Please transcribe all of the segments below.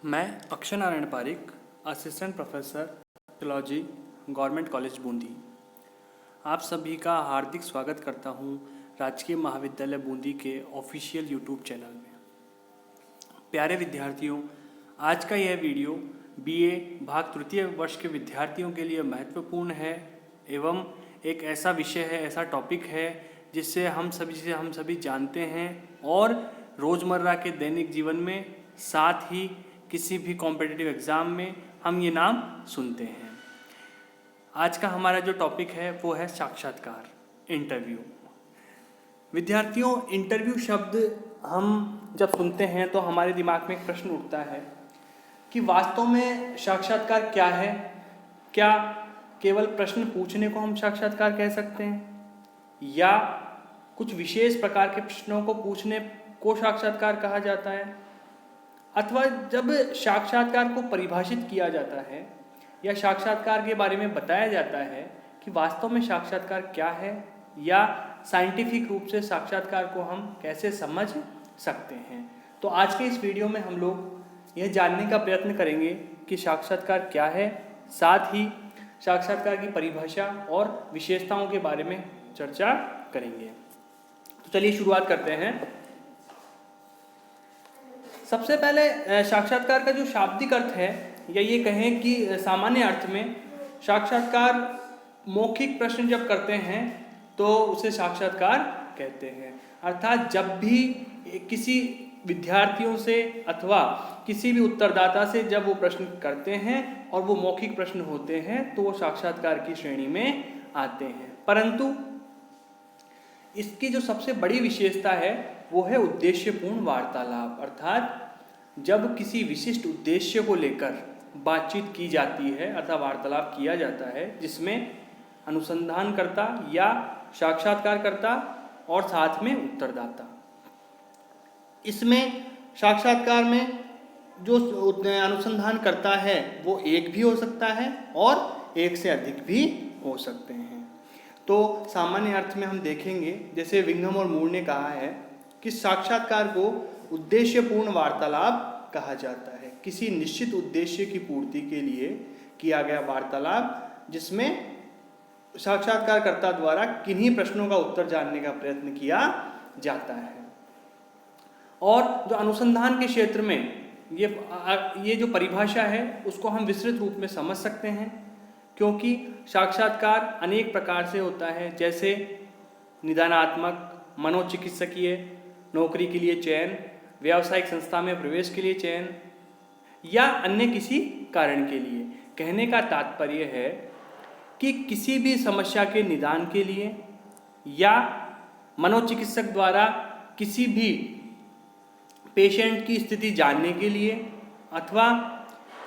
मैं Akshay Narayan Pareek, assistant professor theology, government college Bundi, आप सभी का हार्दिक स्वागत करता हूं राजकीय महाविद्यालय बूंदी के ऑफिशियल यूट्यूब चैनल में। प्यारे विद्यार्थियों, आज का यह वीडियो बीए भाग तृतीय वर्ष के विद्यार्थियों के लिए महत्वपूर्ण है एवं एक ऐसा विषय है, ऐसा टॉपिक है जिससे हम सभी जानते हैं और रोज़मर्रा के दैनिक जीवन में, साथ ही किसी भी कॉम्पिटिटिव एग्ज़ाम में हम ये नाम सुनते हैं। आज का हमारा जो टॉपिक है वो है साक्षात्कार, इंटरव्यू। विद्यार्थियों, इंटरव्यू शब्द हम जब सुनते हैं तो हमारे दिमाग में एक प्रश्न उठता है कि वास्तव में साक्षात्कार क्या है। क्या केवल प्रश्न पूछने को हम साक्षात्कार कह सकते हैं या कुछ विशेष प्रकार के प्रश्नों को पूछने को साक्षात्कार कहा जाता है, अथवा जब साक्षात्कार को परिभाषित किया जाता है या साक्षात्कार के बारे में बताया जाता है कि वास्तव में साक्षात्कार क्या है या साइंटिफिक रूप से साक्षात्कार को हम कैसे समझ सकते हैं। तो आज के इस वीडियो में हम लोग यह जानने का प्रयत्न करेंगे कि साक्षात्कार क्या है, साथ ही साक्षात्कार की परिभाषा और विशेषताओं के बारे में चर्चा करेंगे। तो चलिए शुरुआत करते हैं। सबसे पहले साक्षात्कार का जो शाब्दिक अर्थ है, या ये कहें कि सामान्य अर्थ में साक्षात्कार मौखिक प्रश्न जब करते हैं तो उसे साक्षात्कार कहते हैं। अर्थात जब भी किसी विद्यार्थियों से अथवा किसी भी उत्तरदाता से जब वो प्रश्न करते हैं और वो मौखिक प्रश्न होते हैं तो वो साक्षात्कार की श्रेणी में आते हैं। परंतु इसकी जो सबसे बड़ी विशेषता है वो है उद्देश्यपूर्ण वार्तालाप। अर्थात जब किसी विशिष्ट उद्देश्य को लेकर बातचीत की जाती है अथवा वार्तालाप किया जाता है, जिसमें अनुसंधानकर्ता या साक्षात्कारकर्ता और साथ में उत्तरदाता, इसमें साक्षात्कार में जो अनुसंधान करता है वो एक भी हो सकता है और एक से अधिक भी हो सकते हैं। तो सामान्य अर्थ में हम देखेंगे, जैसे विंघम और मूर ने कहा है कि साक्षात्कार को उद्देश्यपूर्ण वार्तालाप कहा जाता है। किसी निश्चित उद्देश्य की पूर्ति के लिए किया गया वार्तालाप जिसमें साक्षात्कारकर्ता द्वारा किन्हीं प्रश्नों का उत्तर जानने का प्रयत्न किया जाता है। और जो अनुसंधान के क्षेत्र में ये जो परिभाषा है उसको हम विस्तृत रूप में समझ सकते हैं, क्योंकि साक्षात्कार अनेक प्रकार से होता है, जैसे निदानात्मक, मनोचिकित्सकीय, नौकरी के लिए चयन, व्यावसायिक संस्था में प्रवेश के लिए चयन या अन्य किसी कारण के लिए। कहने का तात्पर्य है कि किसी भी समस्या के निदान के लिए या मनोचिकित्सक द्वारा किसी भी पेशेंट की स्थिति जानने के लिए अथवा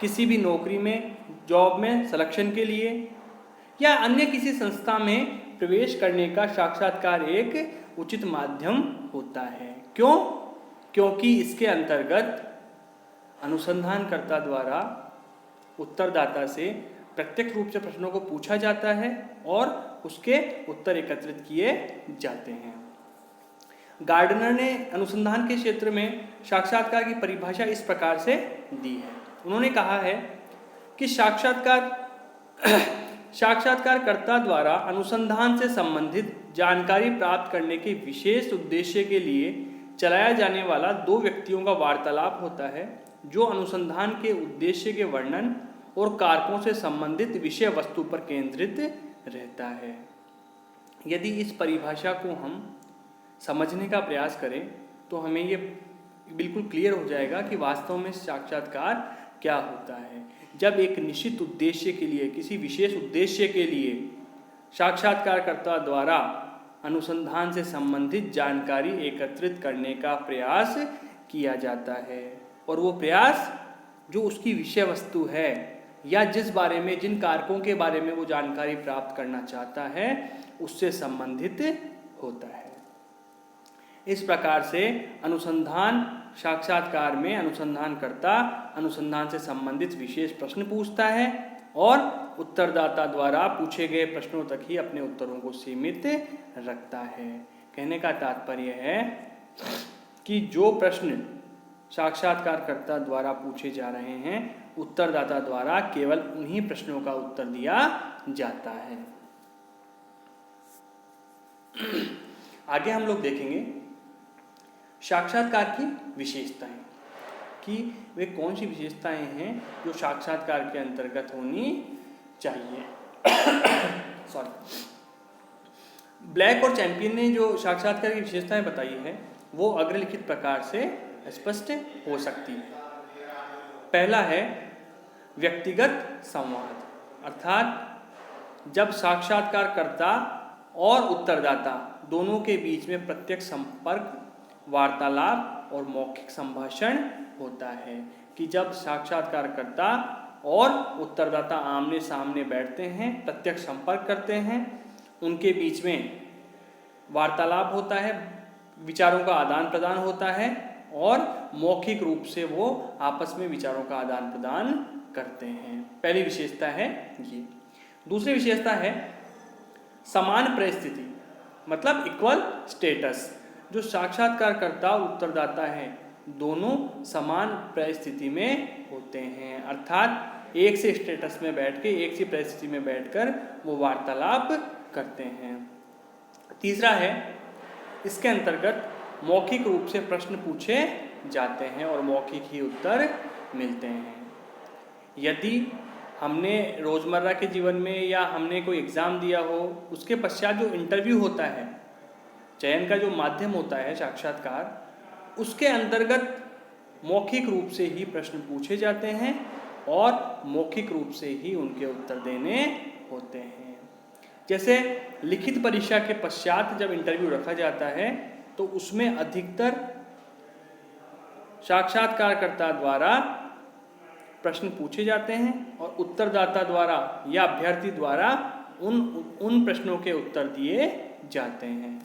किसी भी नौकरी में, जॉब में सिलेक्शन के लिए या अन्य किसी संस्था में प्रवेश करने का साक्षात्कार एक उचित माध्यम होता है। क्यों? क्योंकि इसके अंतर्गत अनुसंधानकर्ता द्वारा उत्तरदाता से प्रत्यक्ष रूप से प्रश्नों को पूछा जाता है और उसके उत्तर एकत्रित किए जाते हैं। गार्डनर ने अनुसंधान के क्षेत्र में साक्षात्कार की परिभाषा इस प्रकार से दी है। उन्होंने कहा है कि साक्षात्कारकर्ता द्वारा अनुसंधान से संबंधित जानकारी प्राप्त करने के विशेष उद्देश्य के लिए चलाया जाने वाला दो व्यक्तियों का वार्तालाप होता है, जो अनुसंधान के उद्देश्य के वर्णन और कारकों से संबंधित विषय वस्तु पर केंद्रित रहता है। यदि इस परिभाषा को हम समझने का प्रयास करें तो हमें ये बिल्कुल क्लियर हो जाएगा कि वास्तव में साक्षात्कार क्या होता है। जब एक निश्चित उद्देश्य के लिए, किसी विशेष उद्देश्य के लिए साक्षात्कारकर्ता द्वारा अनुसंधान से संबंधित जानकारी एकत्रित करने का प्रयास किया जाता है और वो प्रयास जो उसकी विषय वस्तु है या जिस बारे में, जिन कारकों के बारे में वो जानकारी प्राप्त करना चाहता है उससे संबंधित होता है। इस प्रकार से अनुसंधान साक्षात्कार में अनुसंधानकर्ता अनुसंधान से संबंधित विशेष प्रश्न पूछता है और उत्तरदाता द्वारा पूछे गए प्रश्नों तक ही अपने उत्तरों को सीमित रखता है। कहने का तात्पर्य है कि जो प्रश्न साक्षात्कारकर्ता द्वारा पूछे जा रहे हैं, उत्तरदाता द्वारा केवल उन्हीं प्रश्नों का उत्तर दिया जाता है। आगे हम लोग देखेंगे साक्षात्कार की विशेषताएं, कि वे कौन सी विशेषताएं हैं जो साक्षात्कार के अंतर्गत होनी चाहिए। सॉरी, ब्लैक और चैंपियन ने जो साक्षात्कार की विशेषताएं बताई है वो अग्रलिखित प्रकार से स्पष्ट हो सकती है। पहला है व्यक्तिगत संवाद, अर्थात जब साक्षात्कारकर्ता और उत्तरदाता दोनों के बीच में प्रत्यक्ष संपर्क, वार्तालाप और मौखिक संभाषण होता है, कि जब साक्षात्कारकर्ता और उत्तरदाता आमने सामने बैठते हैं, प्रत्यक्ष संपर्क करते हैं, उनके बीच में वार्तालाप होता है, विचारों का आदान प्रदान होता है और मौखिक रूप से वो आपस में विचारों का आदान प्रदान करते हैं। पहली विशेषता है ये। दूसरी विशेषता है समान परिस्थिति, मतलब इक्वल स्टेटस। जो साक्षात्कारकर्ता और उत्तरदाता है दोनों समान परिस्थिति में होते हैं, अर्थात एक से स्टेटस में बैठ के, एक सी परिस्थिति में बैठकर वो वार्तालाप करते हैं। तीसरा है इसके अंतर्गत मौखिक रूप से प्रश्न पूछे जाते हैं और मौखिक ही उत्तर मिलते हैं। यदि हमने रोज़मर्रा के जीवन में या हमने कोई एग्ज़ाम दिया हो, उसके पश्चात जो इंटरव्यू होता है, चयन का जो माध्यम होता है साक्षात्कार, उसके अंतर्गत मौखिक रूप से ही प्रश्न पूछे जाते हैं और मौखिक रूप से ही उनके उत्तर देने होते हैं। जैसे लिखित परीक्षा के पश्चात जब इंटरव्यू रखा जाता है तो उसमें अधिकतर साक्षात्कारकर्ता द्वारा प्रश्न पूछे जाते हैं और उत्तरदाता द्वारा या अभ्यर्थी द्वारा उन प्रश्नों के उत्तर दिए जाते हैं।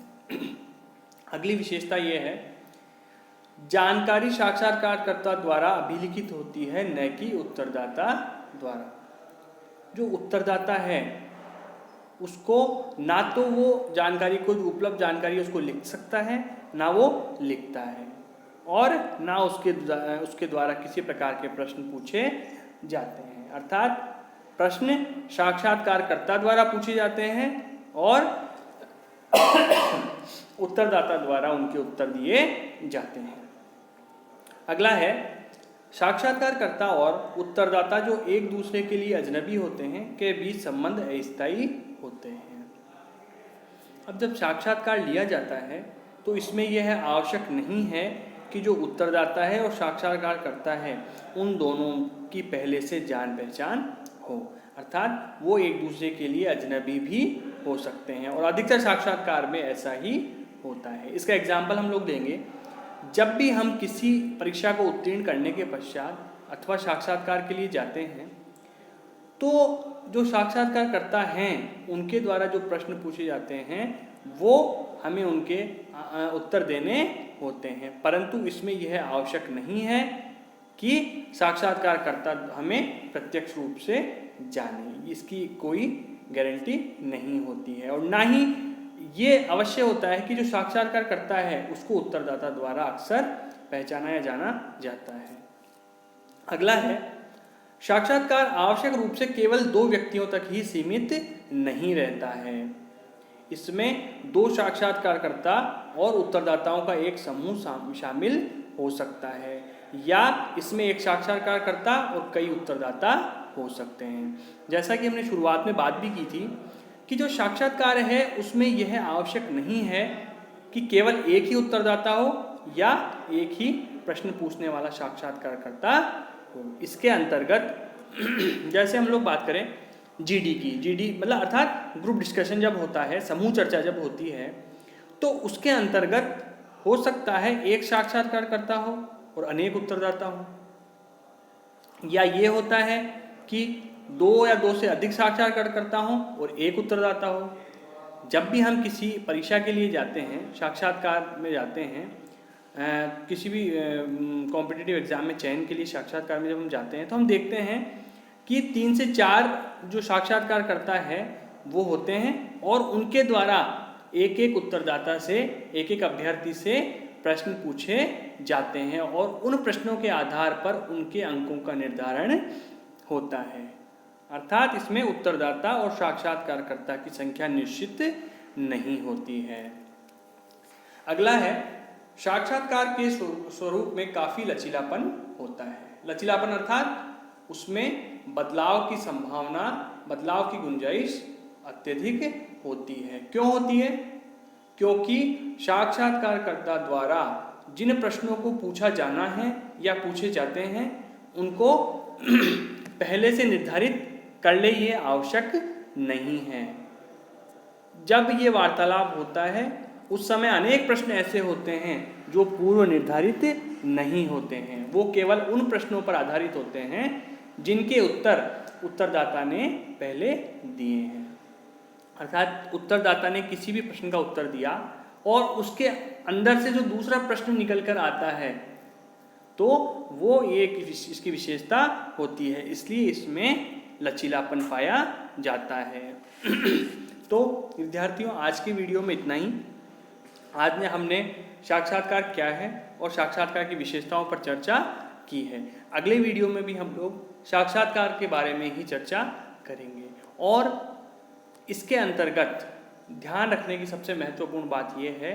अगली विशेषता ये है जानकारी साक्षात्कारकर्ता द्वारा अभिलिखित होती है, न कि उत्तरदाता द्वारा। जो उत्तरदाता है उसको ना तो वो जानकारी को, जो उपलब्ध जानकारी उसको लिख सकता है, ना वो लिखता है और ना उसके द्वारा किसी प्रकार के प्रश्न पूछे जाते हैं। अर्थात प्रश्न साक्षात्कारकर्ता द्वारा पूछे जाते हैं और उत्तरदाता द्वारा उनके उत्तर दिए जाते हैं। अगला है साक्षात्कारकर्ता और उत्तरदाता जो एक दूसरे के लिए अजनबी होते हैं के बीच संबंध अस्थायी होते हैं। अब जब साक्षात्कार लिया जाता है तो इसमें यह आवश्यक नहीं है कि जो उत्तरदाता है और साक्षात्कार करता है उन दोनों की पहले से जान पहचान हो, अर्थात वो एक दूसरे के लिए अजनबी भी हो सकते हैं और अधिकतर साक्षात्कार में ऐसा ही होता है। इसका एग्जाम्पल हम लोग देंगे। जब भी हम किसी परीक्षा को उत्तीर्ण करने के पश्चात अथवा साक्षात्कार के लिए जाते हैं तो जो साक्षात्कार करता हैं उनके द्वारा जो प्रश्न पूछे जाते हैं वो हमें उनके उत्तर देने होते हैं, परंतु इसमें यह आवश्यक नहीं है कि साक्षात्कारकर्ता हमें प्रत्यक्ष रूप से जाने, इसकी कोई गारंटी नहीं होती है। और ना ही ये अवश्य होता है कि जो साक्षात्कार करता है उसको उत्तरदाता द्वारा अक्सर पहचाना या जाना जाता है। अगला है साक्षात्कार आवश्यक रूप से केवल 2 व्यक्तियों तक ही सीमित नहीं रहता है। इसमें 2 साक्षात्कारकर्ता और उत्तरदाताओं का एक समूह शामिल हो सकता है या इसमें एक साक्षात्कारकर्ता और कई उत्तरदाता हो सकते हैं। जैसा कि हमने शुरुआत में बात भी की थी कि जो साक्षात्कार है उसमें यह आवश्यक नहीं है कि केवल एक ही उत्तरदाता हो या एक ही प्रश्न पूछने वाला साक्षात्कारकर्ता हो। इसके अंतर्गत जैसे हम लोग बात करें जीडी की, जीडी मतलब अर्थात ग्रुप डिस्कशन जब होता है, समूह चर्चा जब होती है तो उसके अंतर्गत हो सकता है एक साक्षात्कारकर्ता हो और अनेक उत्तरदाता हो, या ये होता है कि 2 या 2 से अधिक साक्षात्कारकर्ता हों और एक उत्तरदाता हो। जब भी हम किसी परीक्षा के लिए जाते हैं, साक्षात्कार में जाते हैं, किसी भी कॉम्पिटिटिव एग्जाम में चयन के लिए साक्षात्कार में जब हम जाते हैं तो हम देखते हैं कि 3 से 4 जो साक्षात्कारकर्ता है वो होते हैं और उनके द्वारा एक एक उत्तरदाता से, एक एक अभ्यर्थी से प्रश्न पूछे जाते हैं और उन प्रश्नों के आधार पर उनके अंकों का निर्धारण होता है। अर्थात इसमें उत्तरदाता और साक्षात्कारकर्ता की संख्या निश्चित नहीं होती है। अगला है, साक्षात्कार के स्वरूप में काफी लचीलापन होता है। लचीलापन अर्थात उसमें बदलाव की संभावना, बदलाव की गुंजाइश अत्यधिक होती है। क्यों होती है? क्योंकि साक्षात्कारकर्ता द्वारा जिन प्रश्नों को पूछा जाना है या पूछे जाते हैं उनको पहले से निर्धारित कर ले ये आवश्यक नहीं है। जब ये वार्तालाप होता है उस समय अनेक प्रश्न ऐसे होते हैं जो पूर्व निर्धारित नहीं होते हैं। वो केवल उन प्रश्नों पर आधारित होते हैं जिनके उत्तर उत्तरदाता ने पहले दिए हैं। अर्थात उत्तरदाता ने किसी भी प्रश्न का उत्तर दिया और उसके अंदर से जो दूसरा प्रश्न निकल कर आता है तो वो एक इसकी विशेषता होती है, इसलिए इसमें लचीलापन पाया जाता है। तो विद्यार्थियों, आज की वीडियो में इतना ही। आज में हमने साक्षात्कार क्या है और साक्षात्कार की विशेषताओं पर चर्चा की है। अगले वीडियो में भी हम लोग साक्षात्कार के बारे में ही चर्चा करेंगे और इसके अंतर्गत ध्यान रखने की सबसे महत्वपूर्ण बात यह है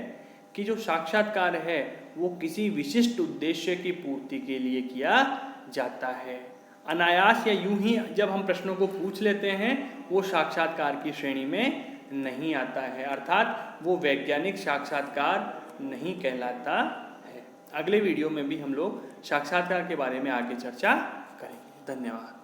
कि जो साक्षात्कार है वो किसी विशिष्ट उद्देश्य की पूर्ति के लिए किया जाता है। अनायास या यूं ही जब हम प्रश्नों को पूछ लेते हैं वो साक्षात्कार की श्रेणी में नहीं आता है, अर्थात वो वैज्ञानिक साक्षात्कार नहीं कहलाता है। अगले वीडियो में भी हम लोग साक्षात्कार के बारे में आगे चर्चा करेंगे। धन्यवाद।